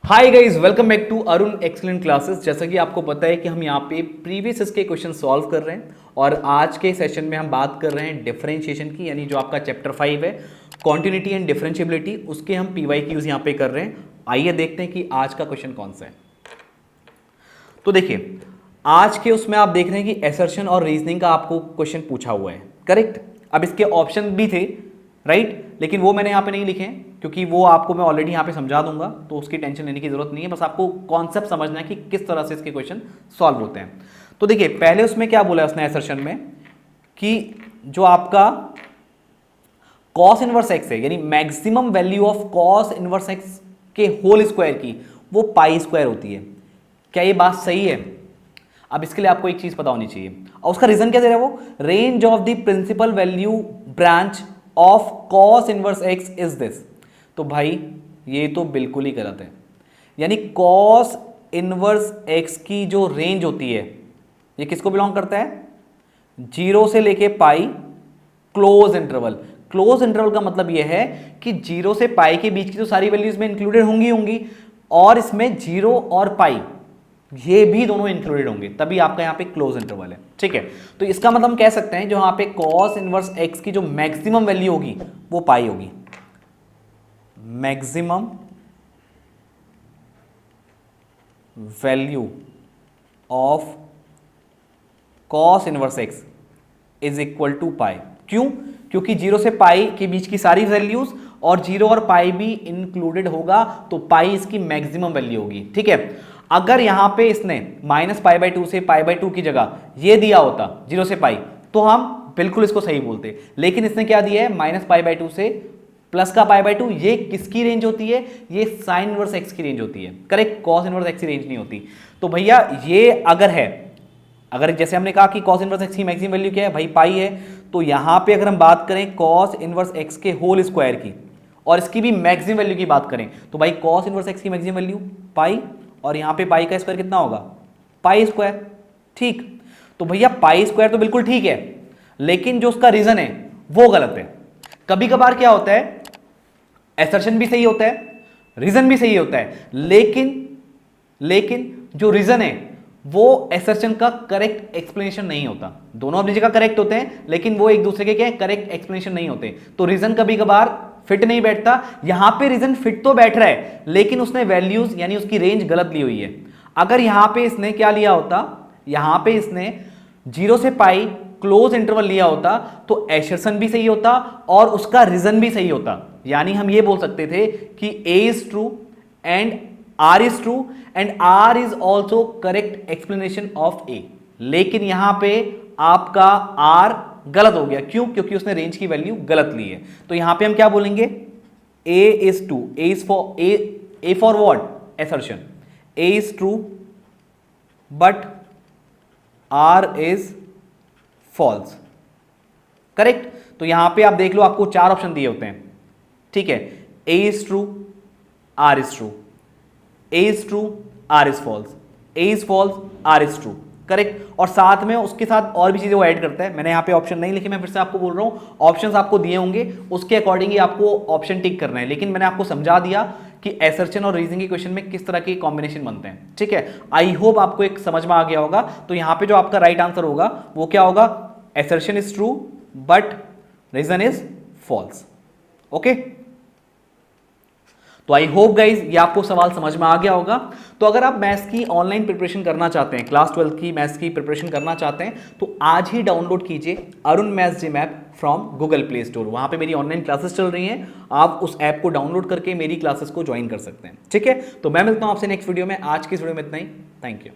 Hi guys, welcome back to Arun excellent classes. जैसा कि आपको पता है कि हम यहाँ पे प्रीवियस के क्वेश्चन सॉल्व कर रहे हैं और आज के सेशन में हम बात कर रहे हैं डिफरेंशिएशन की, यानी जो आपका चैप्टर 5 है कॉन्टिन्यूटी एंड डिफरेंशिएबिलिटी, उसके हम PYQs यहाँ पे कर रहे हैं। आइए देखते हैं कि आज का क्वेश्चन कौन सा है। तो देखिए, आज के उसमें आप देख रहे हैं कि असर्शन और रीजनिंग का आपको क्वेश्चन पूछा हुआ है, करेक्ट। अब इसके ऑप्शन भी थे, राइट, लेकिन वो मैंने यहाँ पे नहीं लिखे हैं क्योंकि वो आपको मैं ऑलरेडी यहाँ पे समझा दूंगा, तो उसकी टेंशन लेने की जरूरत नहीं है। बस आपको कॉन्सेप्ट समझना है कि किस तरह से इसके क्वेश्चन सॉल्व होते हैं। तो देखिए, पहले उसमें क्या बोला है उसने असर्शन में कि जो आपका कॉस इनवर्स एक्स है, यानी maximum value of cos inverse x के होल स्क्वायर की वो पाई स्क्वायर होती है। क्या ये बात सही है? अब इसके लिए आपको एक चीज पता होनी चाहिए, और उसका रीजन क्या दे रहा है वो, range of the principal value branch of cos inverse x is this. तो भाई ये तो बिल्कुल ही गलत है। यानी कॉस इनवर्स एक्स की जो रेंज होती है ये किसको बिलोंग करता है? 0 से लेके पाई क्लोज इंटरवल। क्लोज इंटरवल का मतलब यह है कि 0 से पाई के बीच की तो सारी वैल्यूज में इंक्लूडेड होंगी और इसमें 0 और पाई ये भी दोनों इंक्लूडेड होंगे, तभी आपका यहां पे क्लोज इंटरवल है। ठीक है, तो इसका मतलब हम कह सकते हैं जो यहां पे कॉस इनवर्स एक्स की जो मैक्सिमम वैल्यू होगी वो पाई होगी। Maximum value of cos inverse x is equal to pi. क्यों? क्योंकि 0 से पाई के बीच की सारी वैल्यूज और 0 और पाई भी इंक्लूडेड होगा, तो पाई इसकी मैक्सिमम वैल्यू होगी। ठीक है, अगर यहां पे इसने -π/2 से π/2 की जगह ये दिया होता 0 से पाई, तो हम बिल्कुल इसको सही बोलते, लेकिन इसने क्या दिया है -π/2 से प्लस का π/2। ये किसकी रेंज होती है? ये साइन इनवर्स एक्स की रेंज होती है, करेक्ट। कॉस इनवर्स एक्स की रेंज नहीं होती। तो भैया ये अगर है, अगर जैसे हमने कहा कि कॉस इनवर्स एक्स की मैक्सिमम वैल्यू क्या है भाई, पाई है, तो यहां पे अगर हम बात करें कॉस इनवर्स एक्स के होल स्क्वायर की और इसकी भी मैक्सिमम वैल्यू की बात करें, तो भाई कॉस इनवर्स एक्स की मैक्सिमम वैल्यू पाई, और यहां पे पाई का स्क्वायर कितना होगा? Pi square. ठीक, तो भैया पाई स्क्वायर तो बिल्कुल ठीक है, लेकिन जो उसका रीजन है वो गलत है। कभी कभार क्या होता है, असर्शन भी सही होता है, रीजन भी सही होता है, लेकिन जो रीजन है वो असर्शन का करेक्ट एक्सप्लेनेशन नहीं होता। दोनों अपनी जगह करेक्ट होते हैं, लेकिन वो एक दूसरे के क्या करेक्ट एक्सप्लेनेशन नहीं होते। तो रीजन कभी कभार फिट नहीं बैठता। यहां पे रीजन फिट तो बैठ रहा है, लेकिन उसने वैल्यूज यानी उसकी रेंज गलत ली हुई है। अगर यहां पे इसने क्या लिया होता, यहां पे इसने 0 से पाई क्लोज इंटरवल लिया होता, तो असर्शन भी सही होता और उसका रीजन भी सही होता। यानी हम ये बोल सकते थे कि A is true and R is true and R is also correct explanation of A। लेकिन यहां पे आपका R गलत हो गया। क्यों? क्योंकि उसने रेंज की वैल्यू गलत ली है। तो यहां पे हम क्या बोलेंगे? A is true, A is for A for what? Assertion. A is true but R is false, correct. तो यहां पे आप देख लो, आपको 4 ऑप्शन दिए होते हैं। ठीक है, A is true, R is true, A is true, R is false, A is false, R is true, correct. और साथ में उसके साथ और भी चीजें वो ऐड करता है। मैंने यहाँ पे ऑप्शन नहीं लिखे, मैं फिर से आपको बोल रहा हूँ, ऑप्शंस आपको दिए होंगे, उसके अकॉर्डिंग ही आपको ऑप्शन टिक करना है। लेकिन मैंने आपको समझा दिया कि असर्शन और रीजनिंग के क्वेश्चन में किस तरह के कॉम्बिनेशन बनते हैं। ठीक है, आई होप आपको एक समझ में आ गया होगा। तो यहाँ पे जो आपका राइट आंसर होगा वो क्या होगा? Assertion is true but reason is false. Okay, तो आई होप गाइज ये आपको सवाल समझ में आ गया होगा। तो अगर आप मैथ्स की ऑनलाइन प्रिपरेशन करना चाहते हैं, क्लास 12 की मैथ्स की प्रिपरेशन करना चाहते हैं, तो आज ही डाउनलोड कीजिए Arun maths gym app from Google play store. वहां पे मेरी ऑनलाइन क्लासेस चल रही हैं, आप उस ऐप को डाउनलोड करके मेरी क्लासेस को ज्वाइन कर सकते हैं। ठीक है, तो मैं मिलता हूं आपसे नेक्स्ट वीडियो में। आज की इस वीडियो में इतना ही। Thank you.